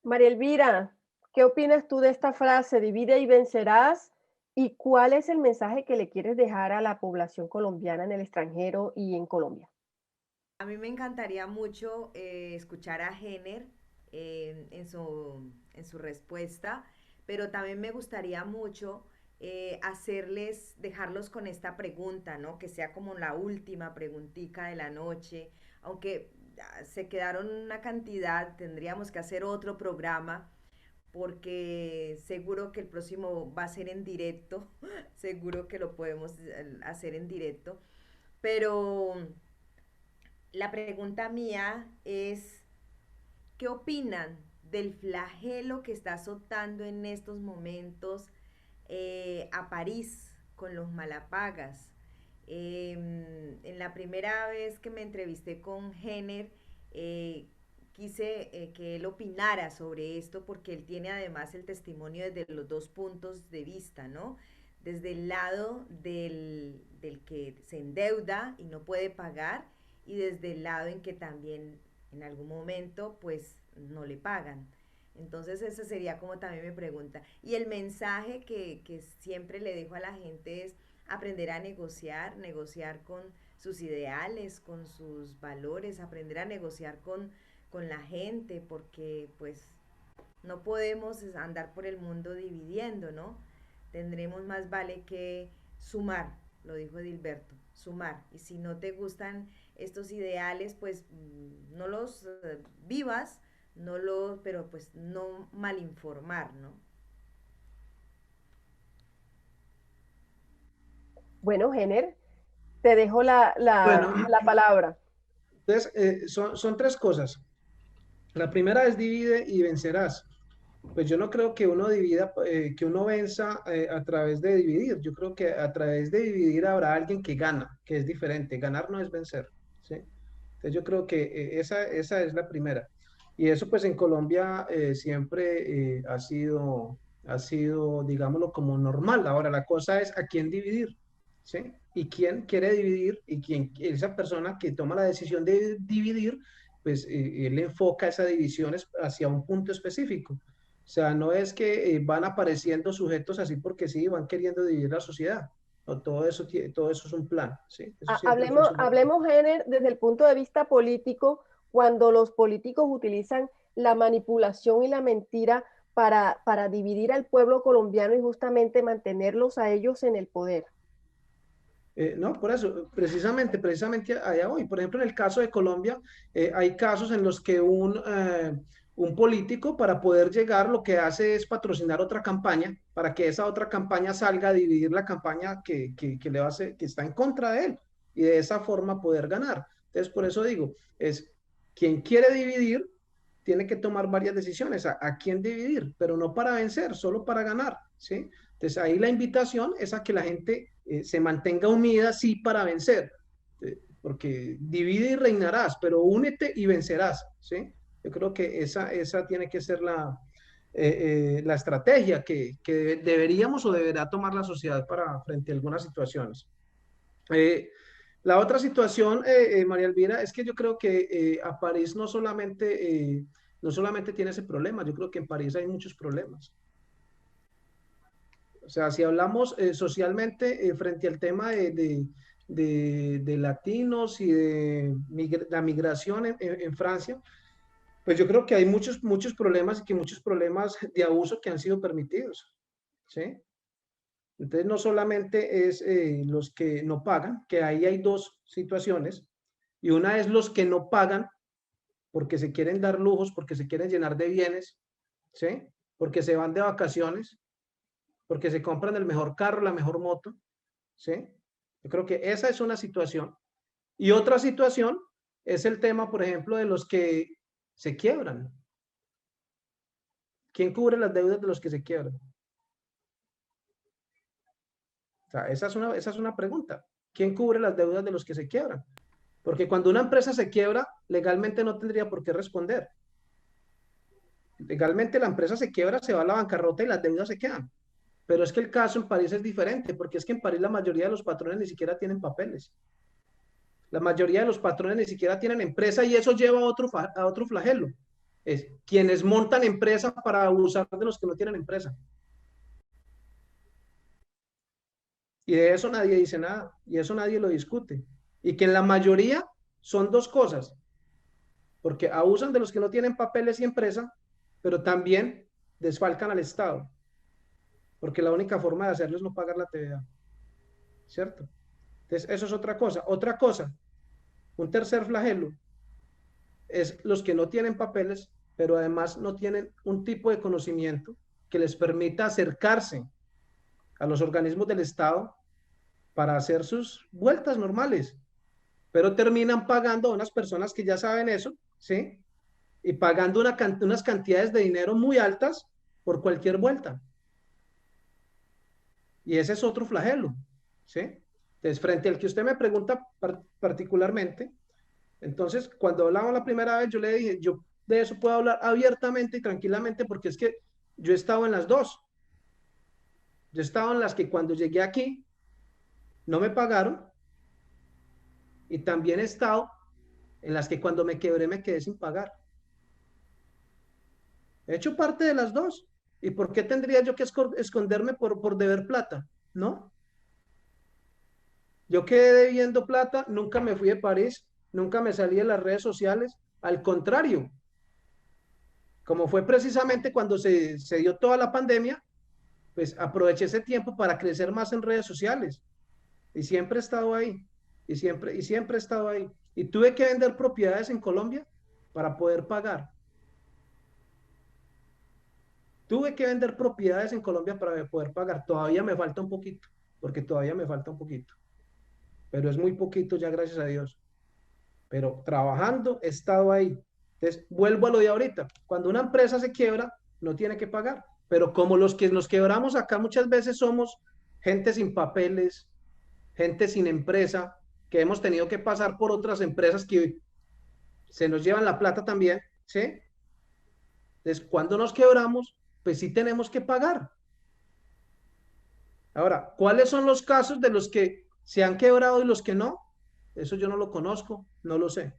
María Elvira, ¿qué opinas tú de esta frase, divide y vencerás? ¿Y cuál es el mensaje que le quieres dejar a la población colombiana en el extranjero y en Colombia? A mí me encantaría mucho escuchar a Jenner en su respuesta, pero también me gustaría mucho dejarlos con esta pregunta, ¿no? Que sea como la última preguntica de la noche, aunque se quedaron una cantidad, tendríamos que hacer otro programa porque seguro que el próximo va a ser en directo, seguro que lo podemos hacer en directo, pero la pregunta mía es, ¿qué opinan del flagelo que está azotando en estos momentos a París con los Malapagas? En la primera vez que me entrevisté con Jenner, quise que él opinara sobre esto porque él tiene además el testimonio desde los dos puntos de vista, ¿no? Desde el lado del que se endeuda y no puede pagar y desde el lado en que también en algún momento pues no le pagan. Entonces esa sería como también mi pregunta. Y el mensaje que siempre le dejo a la gente es aprender a negociar, negociar con sus ideales, con sus valores, aprender a negociar con la gente, porque pues no podemos andar por el mundo dividiendo, ¿no? Tendremos más vale que sumar, lo dijo Edilberto, sumar. Y si no te gustan estos ideales, pues no los vivas, pero pues no malinformar, ¿no? Bueno, Jenner, te dejo Bueno, la palabra. entonces son tres cosas. La primera es divide y vencerás. Pues yo no creo que uno divida, que uno venza a través de dividir. Yo creo que a través de dividir habrá alguien que gana, que es diferente. Ganar no es vencer, ¿sí? Entonces yo creo que esa es la primera. Y eso pues en Colombia siempre ha sido, digámoslo, como normal. Ahora la cosa es a quién dividir, ¿sí? Y quién quiere dividir y esa persona que toma la decisión de dividir, pues él enfoca esa división hacia un punto específico. O sea, no es que van apareciendo sujetos así porque sí, van queriendo dividir la sociedad. No, todo eso es un plan, ¿sí? Eso siempre funciona así. Hablemos, Jenner, desde el punto de vista político, cuando los políticos utilizan la manipulación y la mentira para dividir al pueblo colombiano y justamente mantenerlos a ellos en el poder. No, por eso, precisamente allá voy. Por ejemplo, en el caso de Colombia, hay casos en los que un político para poder llegar lo que hace es patrocinar otra campaña para que esa otra campaña salga a dividir la campaña que le hace, que está en contra de él y de esa forma poder ganar. Entonces, por eso digo, es quien quiere dividir tiene que tomar varias decisiones a quién dividir, pero no para vencer, solo para ganar, ¿sí? Entonces ahí la invitación es a que la gente se mantenga unida, sí, para vencer, porque divide y reinarás, pero únete y vencerás, ¿sí? Yo creo que esa tiene que ser la estrategia que deberíamos o deberá tomar la sociedad para frente a algunas situaciones. La otra situación, María Elvira, es que yo creo que a París no solamente tiene ese problema, yo creo que en París hay muchos problemas. O sea, si hablamos socialmente frente al tema de latinos y de la migración en Francia, pues yo creo que hay muchos problemas y que muchos problemas de abuso que han sido permitidos, ¿sí? Entonces, no solamente es los que no pagan, que ahí hay dos situaciones, y una es los que no pagan porque se quieren dar lujos, porque se quieren llenar de bienes, ¿sí? Porque se van de vacaciones, porque se compran el mejor carro, la mejor moto, ¿sí? Yo creo que esa es una situación. Y otra situación es el tema, por ejemplo, de los que se quiebran. ¿Quién cubre las deudas de los que se quiebran? O sea, esa es una pregunta. ¿Quién cubre las deudas de los que se quiebran? Porque cuando una empresa se quiebra, legalmente no tendría por qué responder. Legalmente la empresa se quiebra, se va a la bancarrota y las deudas se quedan. Pero es que el caso en París es diferente, porque es que en París la mayoría de los patrones ni siquiera tienen papeles. La mayoría de los patrones ni siquiera tienen empresa y eso lleva a otro flagelo. Es quienes montan empresa para abusar de los que no tienen empresa. Y de eso nadie dice nada, y eso nadie lo discute. Y que en la mayoría son dos cosas, porque abusan de los que no tienen papeles y empresa, pero también desfalcan al Estado, porque la única forma de hacerlo es no pagar la TVA, ¿cierto? Entonces, eso es otra cosa. Otra cosa, un tercer flagelo, es los que no tienen papeles, pero además no tienen un tipo de conocimiento que les permita acercarse a los organismos del Estado para hacer sus vueltas normales, pero terminan pagando a unas personas que ya saben eso, ¿sí? Y pagando unas cantidades de dinero muy altas por cualquier vuelta. Y ese es otro flagelo, ¿sí? Entonces, frente al que usted me pregunta particularmente, entonces, cuando hablamos la primera vez, yo le dije, yo de eso puedo hablar abiertamente y tranquilamente porque es que yo he estado en las dos. Yo he estado en las que cuando llegué aquí no me pagaron y también he estado en las que cuando me quebré me quedé sin pagar. He hecho parte de las dos. ¿Y por qué tendría yo que esconderme por deber plata? ¿No? Yo quedé debiendo plata, nunca me fui de París, nunca me salí de las redes sociales. Al contrario, como fue precisamente cuando se dio toda la pandemia, pues aproveché ese tiempo para crecer más en redes sociales. Y siempre he estado ahí. Y siempre he estado ahí. Y tuve que vender propiedades en Colombia para poder pagar. Tuve que vender propiedades en Colombia para poder pagar. Todavía me falta un poquito, porque todavía me falta un poquito. Pero es muy poquito ya, gracias a Dios. Pero trabajando he estado ahí. Entonces, vuelvo a lo de ahorita. Cuando una empresa se quiebra, no tiene que pagar. Pero como los que nos quebramos acá muchas veces somos gente sin papeles, gente sin empresa, que hemos tenido que pasar por otras empresas que se nos llevan la plata también, ¿sí? Entonces, cuando nos quebramos, pues sí tenemos que pagar. Ahora, ¿cuáles son los casos de los que se han quebrado y los que no? Eso yo no lo conozco, no lo sé.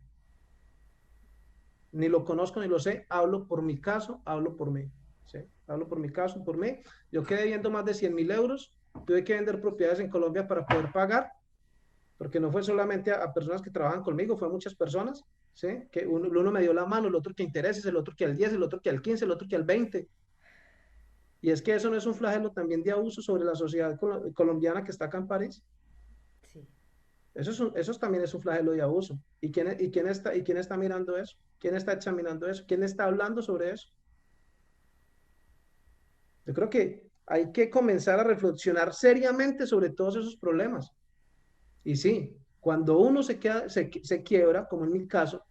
Ni lo conozco ni lo sé. Hablo por mi caso, hablo por mí. ¿Sí? Hablo por mi caso, por mí. Yo quedé viendo más de 100.000 euros. Tuve que vender propiedades en Colombia para poder pagar, porque no fue solamente a personas que trabajan conmigo, fue a muchas personas. ¿Sí? Que uno me dio la mano, el otro que intereses, el otro que al 10, el otro que al 15, el otro que al 20. Y es que eso no es un flagelo también de abuso sobre la sociedad colombiana que está acá en París. Sí. Eso también es un flagelo de abuso. ¿Y quién está mirando eso? ¿Quién está examinando eso? ¿Quién está hablando sobre eso? Yo creo que hay que comenzar a reflexionar seriamente sobre todos esos problemas. Y sí, cuando uno se quiebra, como en mi caso,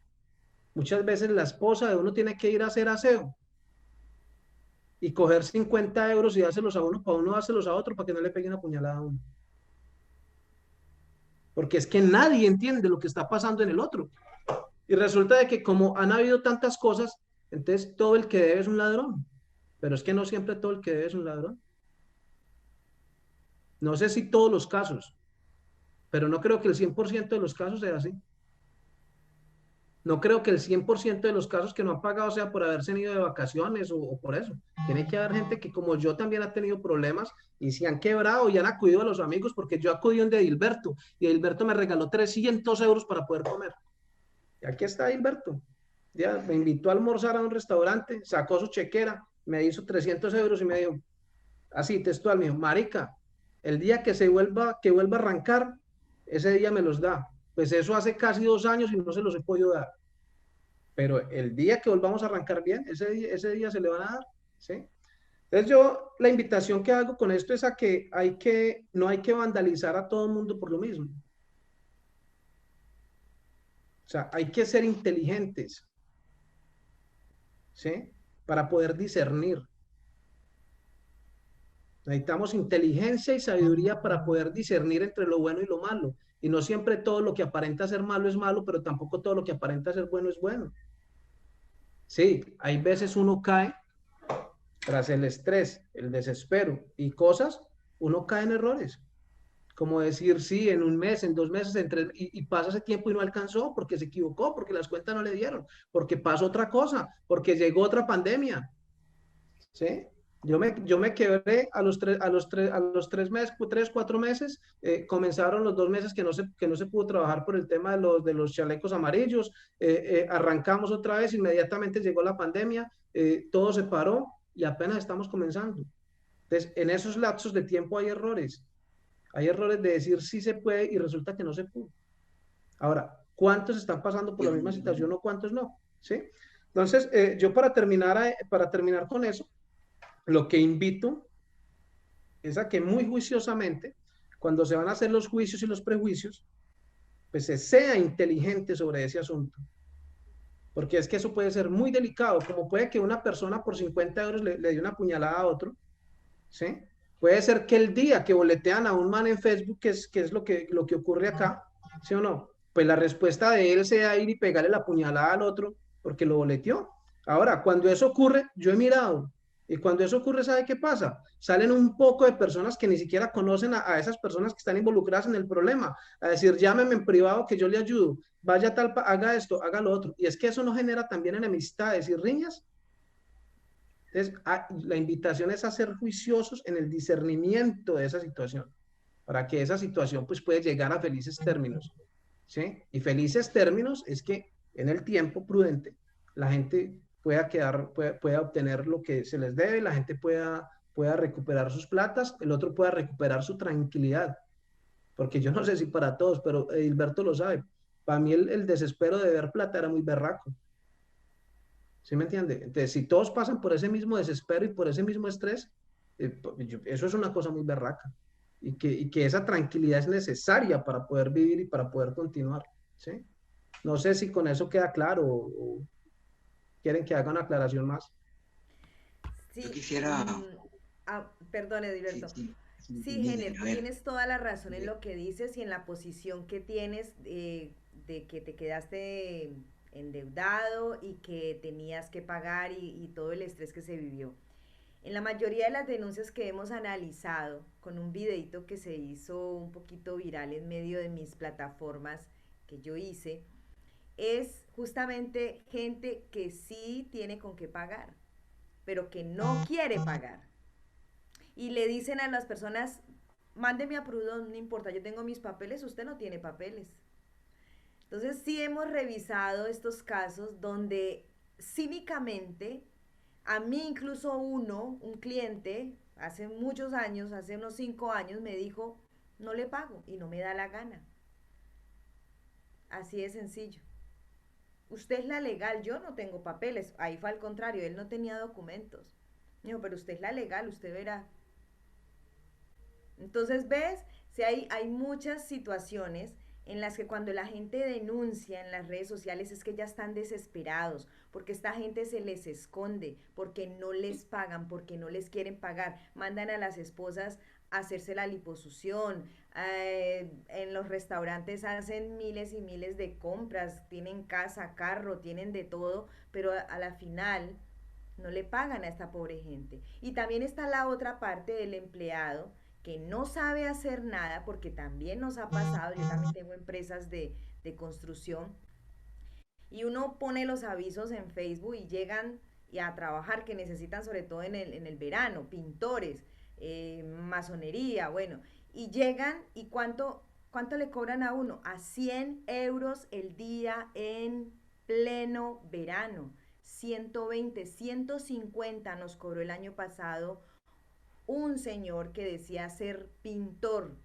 muchas veces la esposa de uno tiene que ir a hacer aseo y coger 50 euros y dárselos a uno para uno dárselos a otro para que no le peguen una puñalada a uno. Porque es que nadie entiende lo que está pasando en el otro. Y resulta de que como han habido tantas cosas, entonces todo el que debe es un ladrón. Pero es que no siempre todo el que debe es un ladrón. No sé si todos los casos, pero no creo que el 100% de los casos sea así. No creo que el 100% de los casos que no han pagado sea por haberse ido de vacaciones o por eso. Tiene que haber gente que como yo también ha tenido problemas y se han quebrado y han acudido a los amigos porque yo acudí a un de Dilberto y Dilberto me regaló 300 euros para poder comer. Y aquí está Dilberto. Ya me invitó a almorzar a un restaurante, sacó su chequera, me hizo 300 euros y me dijo, así textual, me dijo, marica, el día que vuelva a arrancar, ese día me los da. Pues eso hace casi 2 años y no se los he podido dar. Pero el día que volvamos a arrancar bien, ese día se le van a dar, ¿sí? Entonces yo, la invitación que hago con esto es a que no hay que vandalizar a todo el mundo por lo mismo. O sea, hay que ser inteligentes, ¿sí? Para poder discernir. Necesitamos inteligencia y sabiduría para poder discernir entre lo bueno y lo malo. Y no siempre todo lo que aparenta ser malo es malo, pero tampoco todo lo que aparenta ser bueno es bueno. Sí, hay veces uno cae tras el estrés, el desespero y cosas, uno cae en errores. Como decir, sí, en un mes, en 2 meses, en 3, y pasa ese tiempo y no alcanzó porque se equivocó, porque las cuentas no le dieron, porque pasó otra cosa, porque llegó otra pandemia, ¿sí? Yo me quebré a los 3 meses, 3, 4 meses, comenzaron los 2 meses que no se pudo trabajar por el tema de los chalecos amarillos, arrancamos otra vez, inmediatamente llegó la pandemia, todo se paró y apenas estamos comenzando. Entonces, en esos lapsos de tiempo hay errores de decir sí se puede y resulta que no se pudo. Ahora, ¿cuántos están pasando por la misma situación o cuántos no? ¿Sí? Entonces, yo para terminar con eso, lo que invito es a que muy juiciosamente, cuando se van a hacer los juicios y los prejuicios, pues se sea inteligente sobre ese asunto. Porque es que eso puede ser muy delicado, como puede que una persona por 50 euros le dé una puñalada a otro, ¿sí? Puede ser que el día que boletean a un man en Facebook, que es lo que ocurre acá, ¿sí o no? Pues la respuesta de él sea ir y pegarle la puñalada al otro porque lo boleteó. Ahora, cuando eso ocurre, yo he mirado, y cuando eso ocurre, ¿sabe qué pasa? Salen un poco de personas que ni siquiera conocen a esas personas que están involucradas en el problema, a decir, llámeme en privado que yo le ayudo, vaya tal, haga esto, haga lo otro. Y es que eso no genera también enemistades y riñas. Entonces, la invitación es a ser juiciosos en el discernimiento de esa situación, para que esa situación pues pueda llegar a felices términos, ¿sí? Y felices términos es que en el tiempo prudente la gente pueda obtener lo que se les debe, la gente pueda recuperar sus platas, el otro pueda recuperar su tranquilidad, porque yo no sé si para todos, pero Hilberto lo sabe. Para mí el desespero de ver plata era muy berraco. ¿Sí me entiende? Entonces, si todos pasan por ese mismo desespero y por ese mismo estrés, eso es una cosa muy berraca. Y que esa tranquilidad es necesaria para poder vivir y para poder continuar. ¿Sí? No sé si con eso queda claro o quieren que haga una aclaración más. Yo Sí, quisiera, perdón, sí, Edilberto. sí, sí, Sí, Gener, a tú ver, tienes toda la razón en eh, lo que dices y en la posición que tienes de que te quedaste endeudado y que tenías que pagar y todo el estrés que se vivió. En la mayoría de las denuncias que hemos analizado, con un videito que se hizo un poquito viral en medio de mis plataformas que yo hice, es justamente gente que sí tiene con qué pagar, pero que no quiere pagar. Y le dicen a las personas, mándeme a Prudón, no importa, yo tengo mis papeles, usted no tiene papeles. Entonces sí hemos revisado estos casos donde cínicamente, a mí incluso un cliente, hace muchos años, hace unos 5 años, me dijo, no le pago y no me da la gana. Así de sencillo. Usted es la legal, yo no tengo papeles. Ahí fue al contrario, él no tenía documentos. Dijo, pero usted es la legal, usted verá. Entonces, ¿ves? Si hay muchas situaciones en las que cuando la gente denuncia en las redes sociales es que ya están desesperados, porque esta gente se les esconde, porque no les pagan, porque no les quieren pagar, mandan a las esposas a hacerse la liposucción, en los restaurantes hacen miles y miles de compras, tienen casa, carro, tienen de todo, pero a la final no le pagan a esta pobre gente. Y también está la otra parte del empleado que no sabe hacer nada, porque también nos ha pasado, yo también tengo empresas de construcción, y uno pone los avisos en Facebook y llegan y a trabajar que necesitan sobre todo en el verano, pintores, masonería, bueno, y llegan y ¿cuánto le cobran a uno? A 100 euros el día en pleno verano. 120, 150 nos cobró el año pasado un señor que decía ser pintor.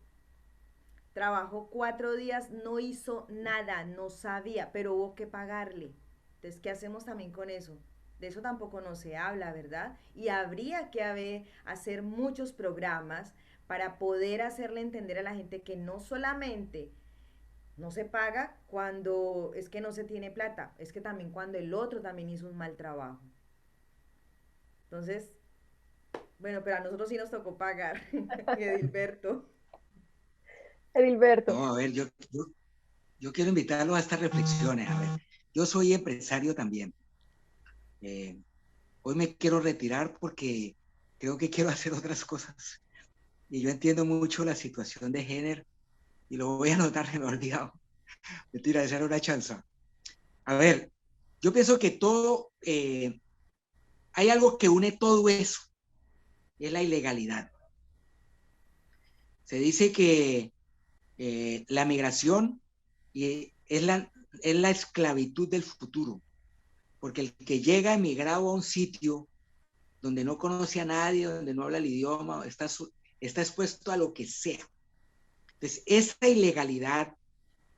Trabajó 4 días, no hizo nada, no sabía, pero hubo que pagarle. Entonces, ¿qué hacemos también con eso? De eso tampoco no se habla, ¿verdad? Y habría que hacer muchos programas para poder hacerle entender a la gente que no solamente No se paga cuando es que no se tiene plata, es que también cuando el otro también hizo un mal trabajo. Entonces, bueno, pero a nosotros sí nos tocó pagar, Edilberto. Edilberto. No, a ver, yo quiero invitarlos a estas reflexiones. A ver, yo soy empresario también. Eh, Hoy me quiero retirar porque creo que quiero hacer otras cosas. Y yo entiendo mucho la situación de género y lo voy a anotar, se me ha olvidado. Mentira, esa era una chanza. A ver, yo pienso que todo, hay algo que une todo eso, y es la ilegalidad. Se dice que la migración es la esclavitud del futuro, porque el que llega emigrado a un sitio donde no conoce a nadie, donde no habla el idioma, está expuesto a lo que sea. Entonces, esa ilegalidad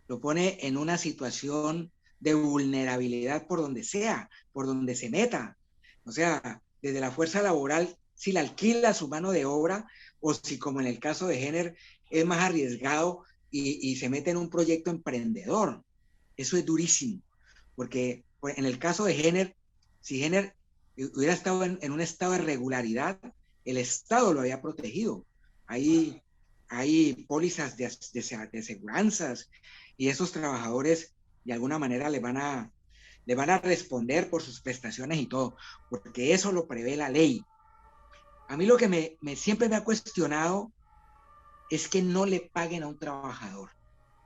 lo pone en una situación de vulnerabilidad por donde sea, por donde se meta. O sea, desde la fuerza laboral, si la alquila su mano de obra, o si como en el caso de Jenner, es más arriesgado y se mete en un proyecto emprendedor. Eso es durísimo, porque pues, en el caso de Jenner, si Jenner hubiera estado en un estado de regularidad, el Estado lo había protegido. Hay pólizas de aseguranzas y esos trabajadores de alguna manera le van a responder por sus prestaciones y todo, porque eso lo prevé la ley. A mí lo que siempre me ha cuestionado es que no le paguen a un trabajador.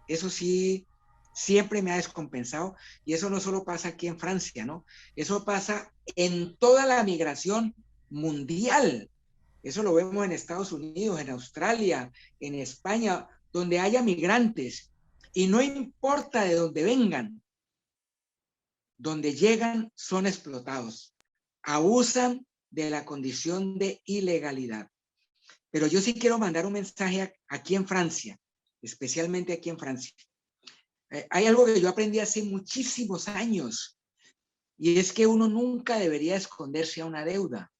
Eso sí, siempre me ha descompensado y eso no solo pasa aquí en Francia, ¿no? Eso pasa en toda la migración mundial. Eso lo vemos en Estados Unidos, en Australia, en España, donde haya migrantes. Y no importa de dónde vengan, donde llegan son explotados. Abusan de la condición de ilegalidad. Pero yo sí quiero mandar un mensaje aquí en Francia, especialmente aquí en Francia. Hay algo que yo aprendí hace muchísimos años y es que uno nunca debería esconderse a una deuda,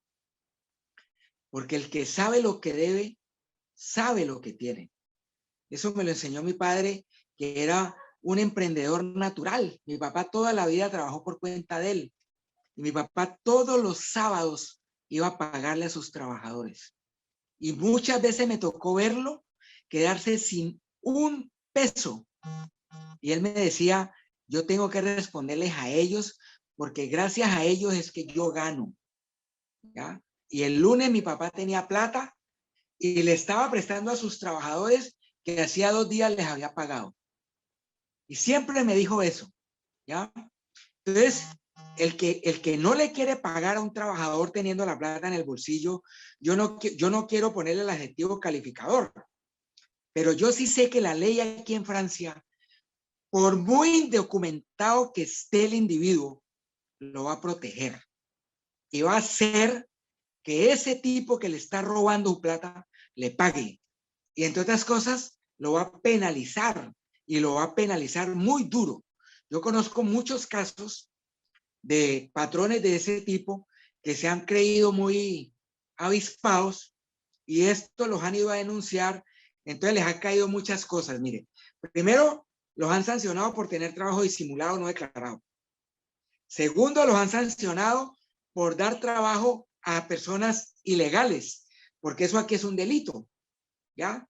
porque el que sabe lo que debe, sabe lo que tiene. Eso me lo enseñó mi padre, que era un emprendedor natural. Mi papá toda la vida trabajó por cuenta de él y mi papá todos los sábados iba a pagarle a sus trabajadores. Y muchas veces me tocó verlo quedarse sin un peso. Y él me decía, yo tengo que responderles a ellos porque gracias a ellos es que yo gano. ¿Ya? Y el lunes mi papá tenía plata y le estaba prestando a sus trabajadores que hacía 2 días les había pagado. Y siempre me dijo eso. ¿Ya? Entonces, el que no le quiere pagar a un trabajador teniendo la plata en el bolsillo, yo no quiero ponerle el adjetivo calificador, pero yo sí sé que la ley aquí en Francia, por muy indocumentado que esté el individuo, lo va a proteger y va a hacer que ese tipo que le está robando su plata le pague. Y entre otras cosas, lo va a penalizar y lo va a penalizar muy duro. Yo conozco muchos casos de patrones de ese tipo que se han creído muy avispados y esto los han ido a denunciar, entonces les ha caído muchas cosas. Mire, primero, los han sancionado por tener trabajo disimulado no declarado. Segundo, los han sancionado por dar trabajo a personas ilegales, porque eso aquí es un delito, ¿ya?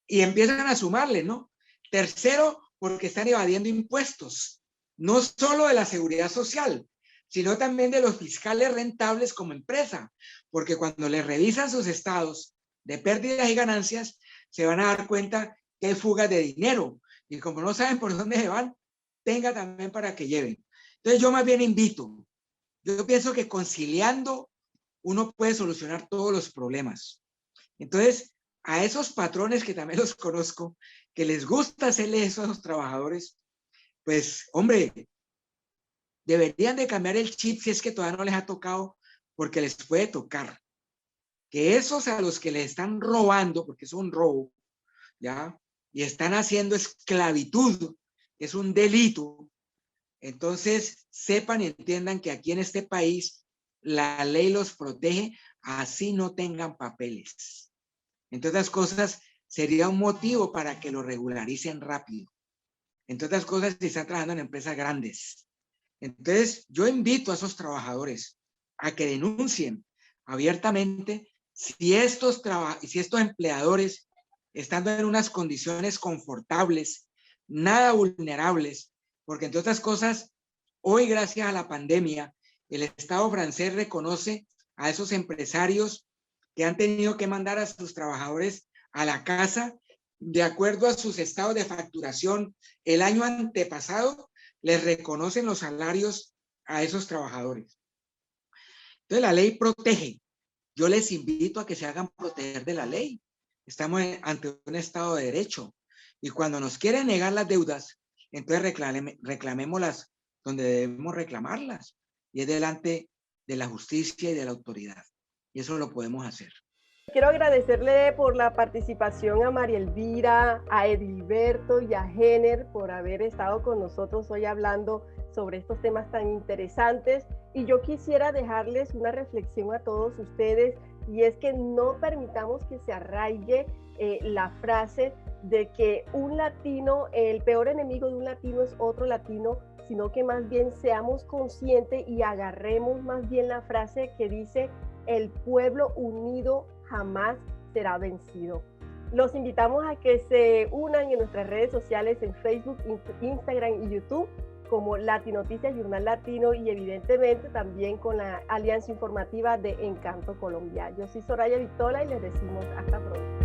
Y empiezan a sumarle, ¿no? Tercero, porque están evadiendo impuestos, no solo de la seguridad social, sino también de los fiscales rentables como empresa, porque cuando les revisan sus estados de pérdidas y ganancias, se van a dar cuenta que hay fugas de dinero, y como no saben por dónde se van, tenga también para que lleven. Entonces yo más bien invito, yo pienso que conciliando uno puede solucionar todos los problemas. Entonces, a esos patrones que también los conozco, que les gusta hacerle eso a los trabajadores, pues, hombre, deberían de cambiar el chip si es que todavía no les ha tocado, porque les puede tocar. Que esos a los que les están robando, porque es un robo, ¿ya? Y están haciendo esclavitud, es un delito. Entonces, sepan y entiendan que aquí en este país la ley los protege, así no tengan papeles. Entre otras cosas, sería un motivo para que lo regularicen rápido. entre otras cosas, si están trabajando en empresas grandes. Entonces, yo invito a esos trabajadores a que denuncien abiertamente si estos empleadores, estando en unas condiciones confortables, nada vulnerables, porque entre otras cosas, hoy gracias a la pandemia, el Estado francés reconoce a esos empresarios que han tenido que mandar a sus trabajadores a la casa de acuerdo a sus estados de facturación el año antepasado, les reconocen los salarios a esos trabajadores. Entonces la ley protege. Yo les invito a que se hagan proteger de la ley. Estamos ante un Estado de Derecho. Y cuando nos quieren negar las deudas, entonces reclamémoslas donde debemos reclamarlas. Y es delante de la justicia y de la autoridad. Y eso lo podemos hacer. Quiero agradecerle por la participación a María Elvira, a Edilberto y a Jenner por haber estado con nosotros hoy hablando sobre estos temas tan interesantes. Y yo quisiera dejarles una reflexión a todos ustedes, y es que no permitamos que se arraigue la frase de que un latino, el peor enemigo de un latino es otro latino, sino que más bien seamos conscientes y agarremos más bien la frase que dice: el pueblo unido jamás será vencido. Los invitamos a que se unan en nuestras redes sociales en Facebook, Instagram y YouTube como Latinoticias Journal Latino, y evidentemente también con la Alianza Informativa de Encanto Colombia. Yo soy Soraya Vitola y les decimos hasta pronto.